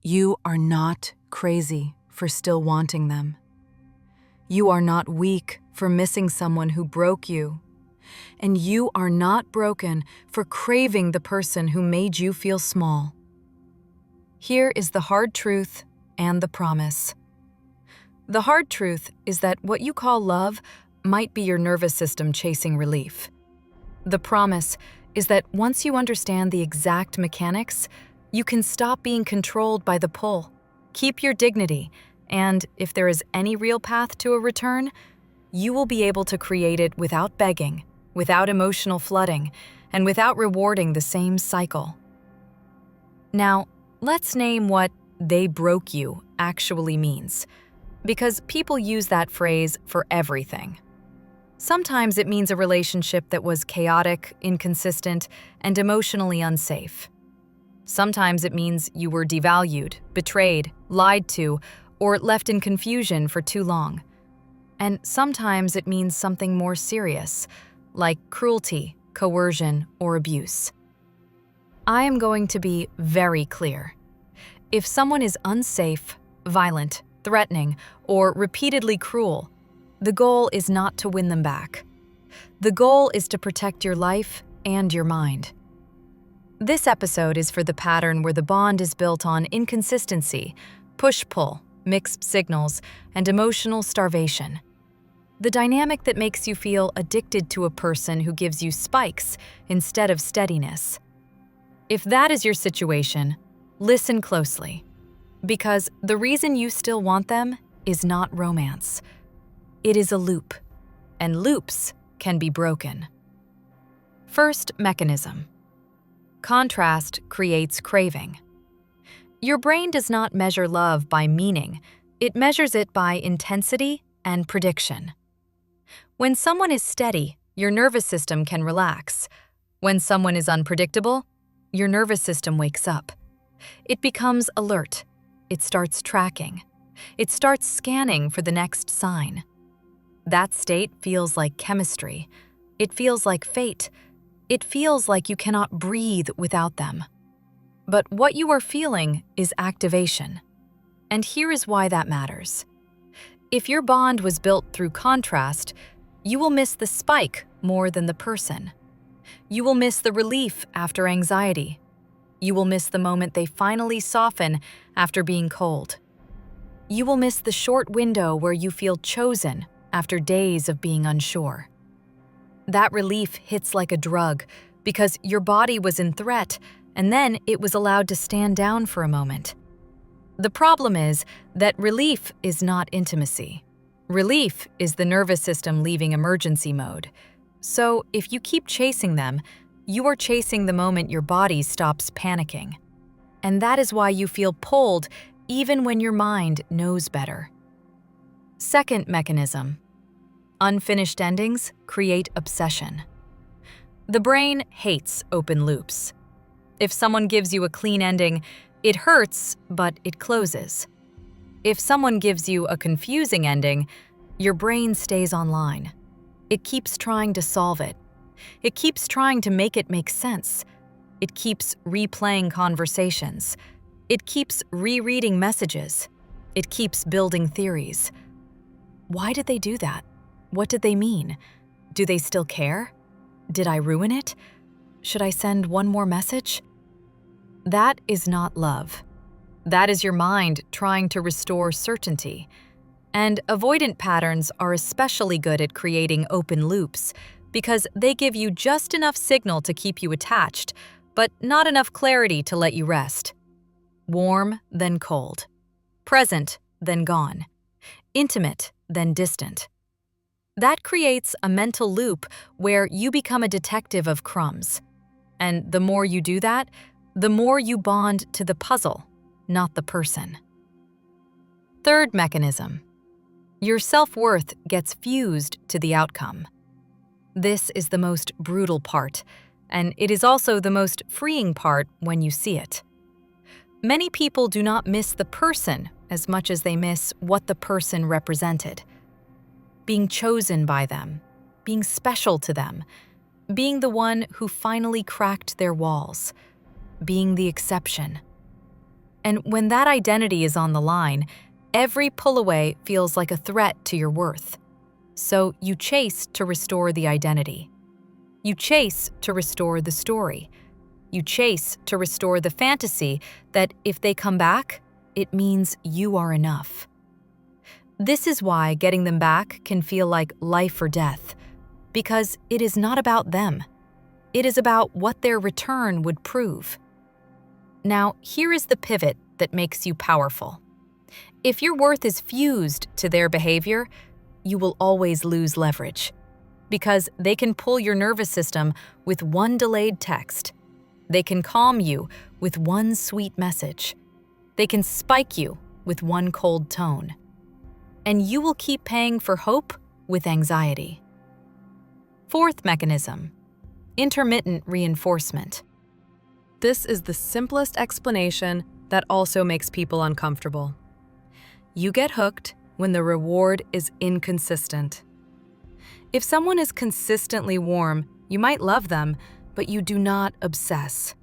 You are not crazy for still wanting them. You are not weak for missing someone who broke you. And you are not broken for craving the person who made you feel small. Here is the hard truth and the promise. The hard truth is that what you call love might be your nervous system chasing relief. The promise is that once you understand the exact mechanics, you can stop being controlled by the pull, keep your dignity, and if there is any real path to a return, you will be able to create it without begging, without emotional flooding, and without rewarding the same cycle. Now, let's name what "they broke you" actually means, because people use that phrase for everything. Sometimes it means a relationship that was chaotic, inconsistent, and emotionally unsafe. Sometimes it means you were devalued, betrayed, lied to, or left in confusion for too long. And sometimes it means something more serious, like cruelty, coercion, or abuse. I am going to be very clear. If someone is unsafe, violent, threatening, or repeatedly cruel, the goal is not to win them back. The goal is to protect your life and your mind. This episode is for the pattern where the bond is built on inconsistency, push-pull, mixed signals, and emotional starvation. The dynamic that makes you feel addicted to a person who gives you spikes instead of steadiness. If that is your situation, listen closely, because the reason you still want them is not romance. It is a loop, and loops can be broken. First mechanism. Contrast creates craving. Your brain does not measure love by meaning, it measures it by intensity and prediction. When someone is steady, your nervous system can relax. When someone is unpredictable, your nervous system wakes up. It becomes alert. It starts tracking. It starts scanning for the next sign. That state feels like chemistry. It feels like fate. It feels like you cannot breathe without them. But what you are feeling is activation. And here is why that matters. If your bond was built through contrast, you will miss the spike more than the person. You will miss the relief after anxiety. You will miss the moment they finally soften after being cold. You will miss the short window where you feel chosen after days of being unsure. That relief hits like a drug because your body was in threat and then it was allowed to stand down for a moment. The problem is that relief is not intimacy. Relief is the nervous system leaving emergency mode. So if you keep chasing them, you are chasing the moment your body stops panicking. And that is why you feel pulled even when your mind knows better. Second mechanism. Unfinished endings create obsession. The brain hates open loops. If someone gives you a clean ending, it hurts, but it closes. If someone gives you a confusing ending, your brain stays online. It keeps trying to solve it. It keeps trying to make it make sense. It keeps replaying conversations. It keeps rereading messages. It keeps building theories. Why did they do that? What did they mean? Do they still care? Did I ruin it? Should I send one more message? That is not love. That is your mind trying to restore certainty. And avoidant patterns are especially good at creating open loops because they give you just enough signal to keep you attached, but not enough clarity to let you rest. Warm, then cold. Present, then gone. Intimate, then distant. That creates a mental loop where you become a detective of crumbs. And the more you do that, the more you bond to the puzzle, not the person. Third mechanism. Your self-worth gets fused to the outcome. This is the most brutal part, and it is also the most freeing part when you see it. Many people do not miss the person as much as they miss what the person represented. Being chosen by them, being special to them, being the one who finally cracked their walls, being the exception. And when that identity is on the line, every pull away feels like a threat to your worth. So you chase to restore the identity. You chase to restore the story. You chase to restore the fantasy that if they come back, it means you are enough. This is why getting them back can feel like life or death, because it is not about them. It is about what their return would prove. Now, here is the pivot that makes you powerful. If your worth is fused to their behavior, you will always lose leverage, because they can pull your nervous system with one delayed text. They can calm you with one sweet message. They can spike you with one cold tone. And you will keep paying for hope with anxiety. Fourth mechanism, intermittent reinforcement. This is the simplest explanation that also makes people uncomfortable. You get hooked when the reward is inconsistent. If someone is consistently warm, you might love them, but you do not obsess.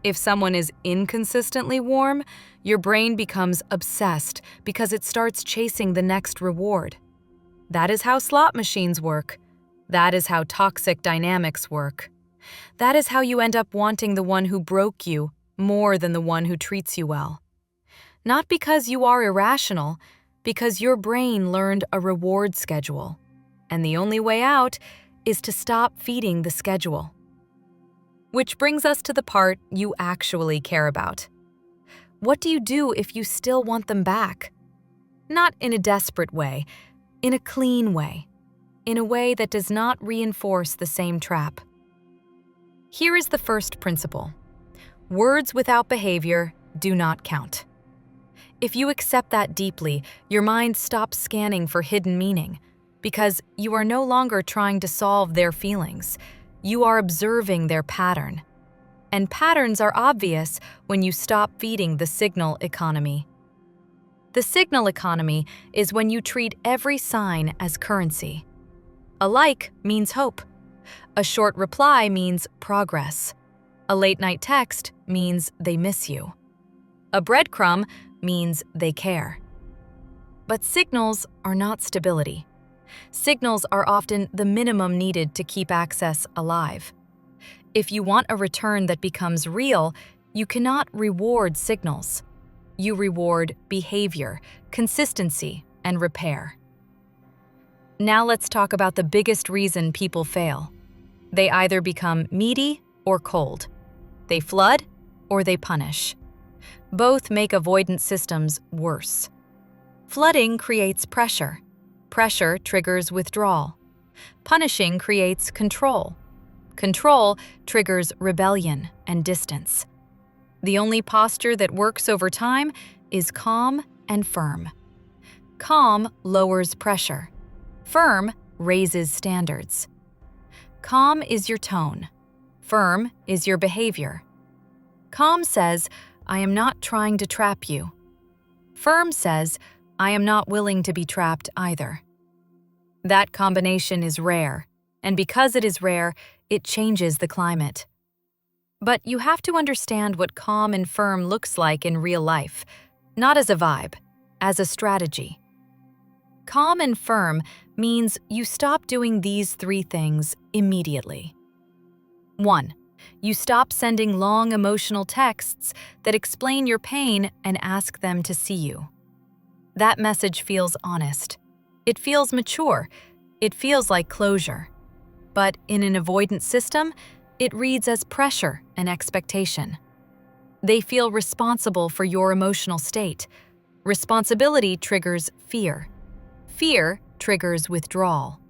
If someone is inconsistently warm, your brain becomes obsessed because it starts chasing the next reward. That is how slot machines work. That is how toxic dynamics work. That is how you end up wanting the one who broke you more than the one who treats you well. Not because you are irrational, because your brain learned a reward schedule. And the only way out is to stop feeding the schedule. Which brings us to the part you actually care about. What do you do if you still want them back? Not in a desperate way, in a clean way, in a way that does not reinforce the same trap. Here is the first principle. Words without behavior do not count. If you accept that deeply, your mind stops scanning for hidden meaning, because you are no longer trying to solve their feelings. You are observing their pattern. And patterns are obvious when you stop feeding the signal economy. The signal economy is when you treat every sign as currency. A like means hope. A short reply means progress. A late-night text means they miss you. A breadcrumb means they care. But signals are not stability. Signals are often the minimum needed to keep access alive. If you want a return that becomes real, you cannot reward signals. You reward behavior, consistency, and repair. Now let's talk about the biggest reason people fail. They either become needy or cold. They flood or they punish. Both make avoidant systems worse. Flooding creates pressure. Pressure triggers withdrawal. Punishing creates control. Control triggers rebellion and distance. The only posture that works over time is calm and firm. Calm lowers pressure. Firm raises standards. Calm is your tone. Firm is your behavior. Calm says, I am not trying to trap you. Firm says, I am not willing to be trapped either. That combination is rare, and because it is rare, it changes the climate. But you have to understand what calm and firm looks like in real life, not as a vibe, as a strategy. Calm and firm means you stop doing these three things immediately. 1. You stop sending long emotional texts that explain your pain and ask them to see you. That message feels honest. It feels mature. It feels like closure. But in an avoidant system, it reads as pressure and expectation. They feel responsible for your emotional state. Responsibility triggers fear. Fear triggers withdrawal.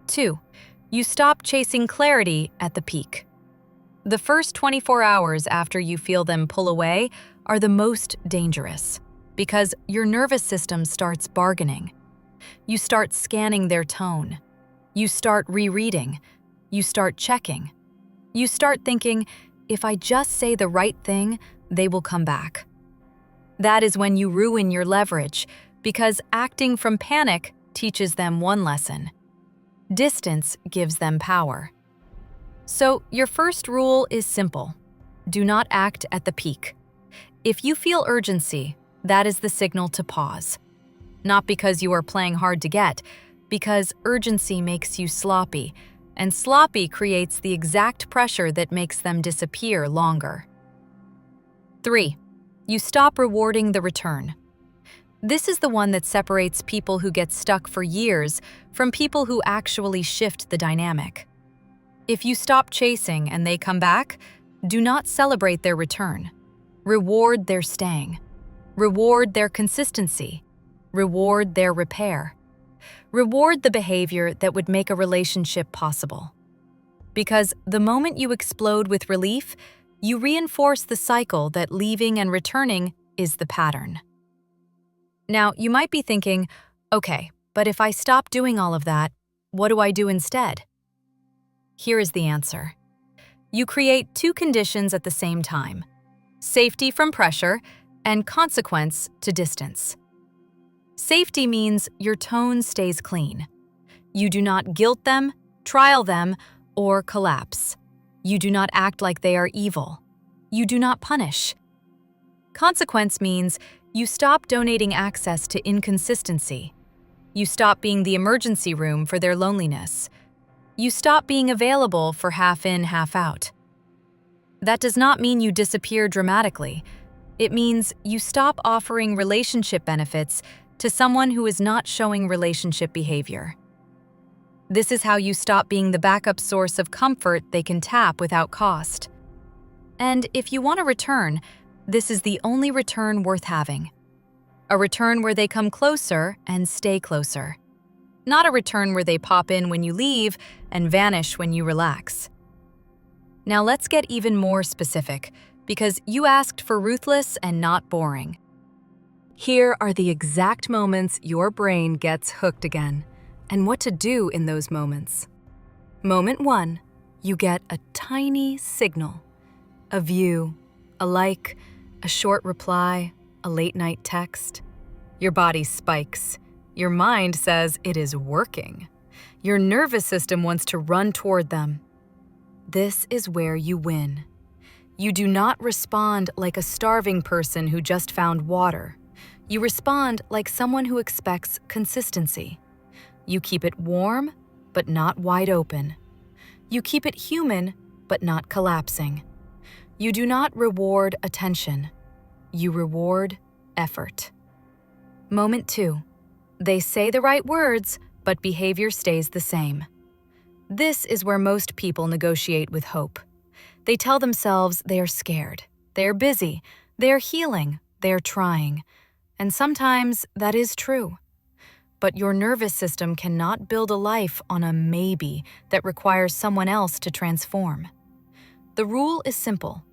2. You stop chasing clarity at the peak. The first 24 hours after you feel them pull away are the most dangerous, because your nervous system starts bargaining. You start scanning their tone. You start rereading. You start checking. You start thinking, if I just say the right thing, they will come back. That is when you ruin your leverage, because acting from panic teaches them one lesson. Distance gives them power. So your first rule is simple. Do not act at the peak. If you feel urgency, that is the signal to pause. Not because you are playing hard to get, because urgency makes you sloppy, and sloppy creates the exact pressure that makes them disappear longer. 3. You stop rewarding the return. This is the one that separates people who get stuck for years from people who actually shift the dynamic. If you stop chasing and they come back, do not celebrate their return. Reward their staying. Reward their consistency. Reward their repair. Reward the behavior that would make a relationship possible. Because the moment you explode with relief, you reinforce the cycle that leaving and returning is the pattern. Now, you might be thinking, okay, but if I stop doing all of that, what do I do instead? Here is the answer. You create two conditions at the same time: safety from pressure and consequence to distance. Safety means your tone stays clean. You do not guilt them, trial them, or collapse. You do not act like they are evil. You do not punish. Consequence means you stop donating access to inconsistency. You stop being the emergency room for their loneliness. You stop being available for half in, half out. That does not mean you disappear dramatically. It means you stop offering relationship benefits to someone who is not showing relationship behavior. This is how you stop being the backup source of comfort they can tap without cost. And if you want a return, this is the only return worth having. A return where they come closer and stay closer. Not a return where they pop in when you leave and vanish when you relax. Now let's get even more specific, because you asked for ruthless and not boring. Here are the exact moments your brain gets hooked again, and what to do in those moments. Moment 1, you get a tiny signal. A view, a like, a short reply, a late-night text. Your body spikes. Your mind says it is working. Your nervous system wants to run toward them. This is where you win. You do not respond like a starving person who just found water. You respond like someone who expects consistency. You keep it warm, but not wide open. You keep it human, but not collapsing. You do not reward attention. You reward effort. Moment 2. They say the right words, but behavior stays the same. This is where most people negotiate with hope. They tell themselves they are scared, they are busy, they are healing, they are trying. And sometimes that is true. But your nervous system cannot build a life on a maybe that requires someone else to transform. The rule is simple.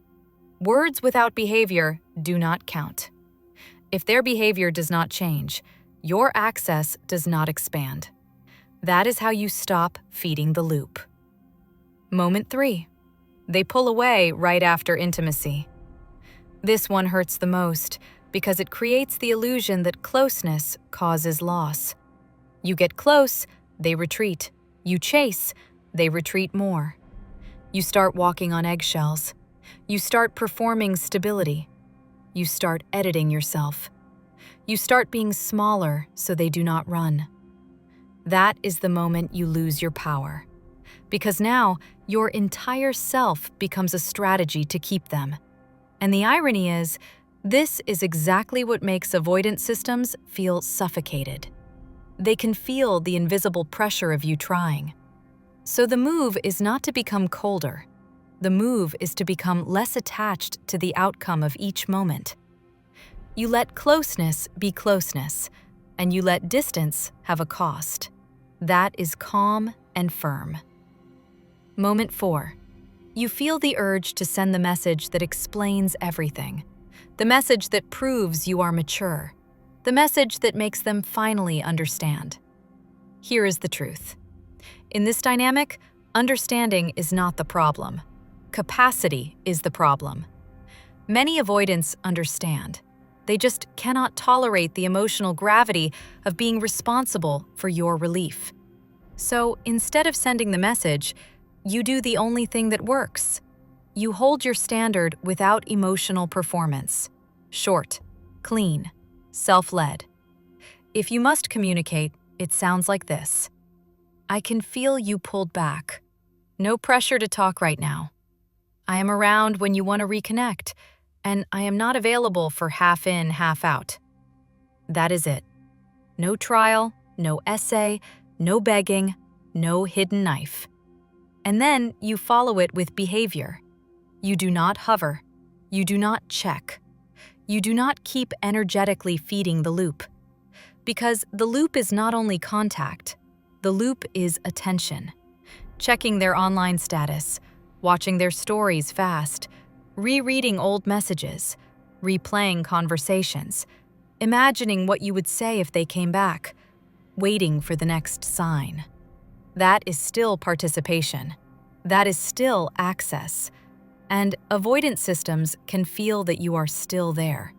Words without behavior do not count. If their behavior does not change, your access does not expand. That is how you stop feeding the loop. Moment 3. They pull away right after intimacy. This one hurts the most because it creates the illusion that closeness causes loss. You get close, they retreat. You chase, they retreat more. You start walking on eggshells. You start performing stability. You start editing yourself. You start being smaller so they do not run. That is the moment you lose your power. Because now, your entire self becomes a strategy to keep them. And the irony is, this is exactly what makes avoidant systems feel suffocated. They can feel the invisible pressure of you trying. So the move is not to become colder. The move is to become less attached to the outcome of each moment. You let closeness be closeness, and you let distance have a cost. That is calm and firm. Moment 4. You feel the urge to send the message that explains everything. The message that proves you are mature. The message that makes them finally understand. Here is the truth. In this dynamic, understanding is not the problem. Capacity is the problem. Many avoidants understand. They just cannot tolerate the emotional gravity of being responsible for your relief. So instead of sending the message, you do the only thing that works. You hold your standard without emotional performance. short, clean, self-led. If you must communicate, it sounds like this. I can feel you pulled back. No pressure to talk right now. I am around when you want to reconnect, and I am not available for half in, half out. That is it. No trial, no essay, no begging, no hidden knife. And then you follow it with behavior. You do not hover. You do not check. You do not keep energetically feeding the loop. Because the loop is not only contact, the loop is attention. Checking their online status, watching their stories fast, rereading old messages, replaying conversations, imagining what you would say if they came back, waiting for the next sign. That is still participation. That is still access. And avoidant systems can feel that you are still there.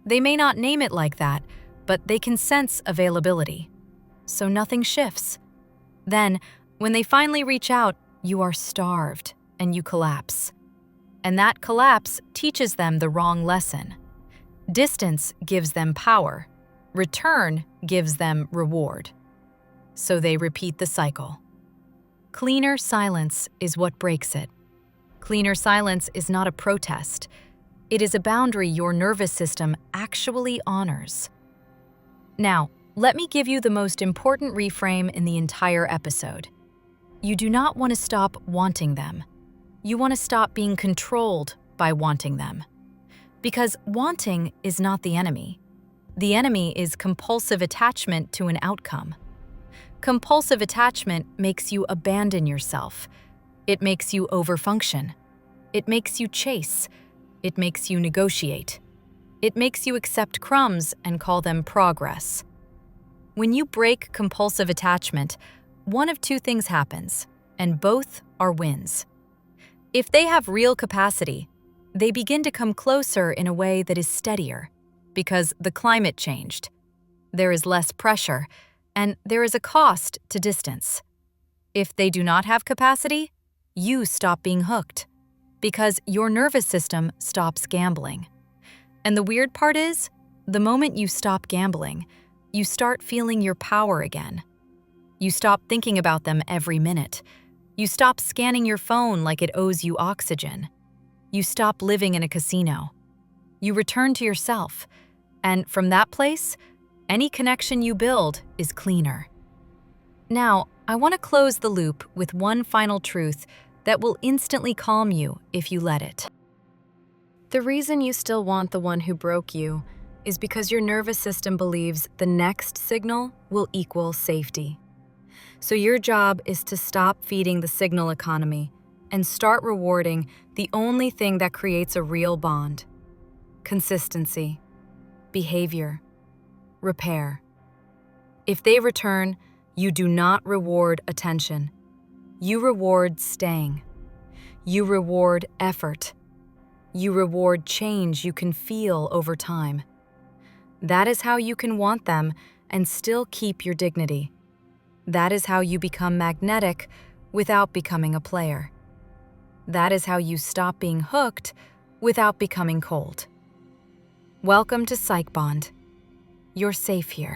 They may not name it like that, but they can sense availability. So nothing shifts. Then, when they finally reach out, you are starved and you collapse. And that collapse teaches them the wrong lesson. Distance gives them power. Return gives them reward. So they repeat the cycle. Cleaner silence is what breaks it. Cleaner silence is not a protest. It is a boundary your nervous system actually honors. Now, let me give you the most important reframe in the entire episode. You do not want to stop wanting them. You want to stop being controlled by wanting them. Because wanting is not the enemy. The enemy is compulsive attachment to an outcome. Compulsive attachment makes you abandon yourself. It makes you overfunction. It makes you chase. It makes you negotiate. It makes you accept crumbs and call them progress. When you break compulsive attachment, one of two things happens, and both are wins. If they have real capacity, they begin to come closer in a way that is steadier, because the climate changed. There is less pressure, and there is a cost to distance. If they do not have capacity, you stop being hooked, because your nervous system stops gambling. And the weird part is, the moment you stop gambling, you start feeling your power again. You stop thinking about them every minute. You stop scanning your phone like it owes you oxygen. You stop living in a casino. You return to yourself, and from that place, any connection you build is cleaner. Now, I want to close the loop with one final truth that will instantly calm you if you let it. The reason you still want the one who broke you is because your nervous system believes the next signal will equal safety. So your job is to stop feeding the signal economy and start rewarding the only thing that creates a real bond: consistency, behavior, repair. If they return, you do not reward attention. You reward staying. You reward effort. You reward change you can feel over time. That is how you can want them and still keep your dignity. That is how you become magnetic without becoming a player. That is how you stop being hooked without becoming cold. Welcome to PsychBond. You're safe here.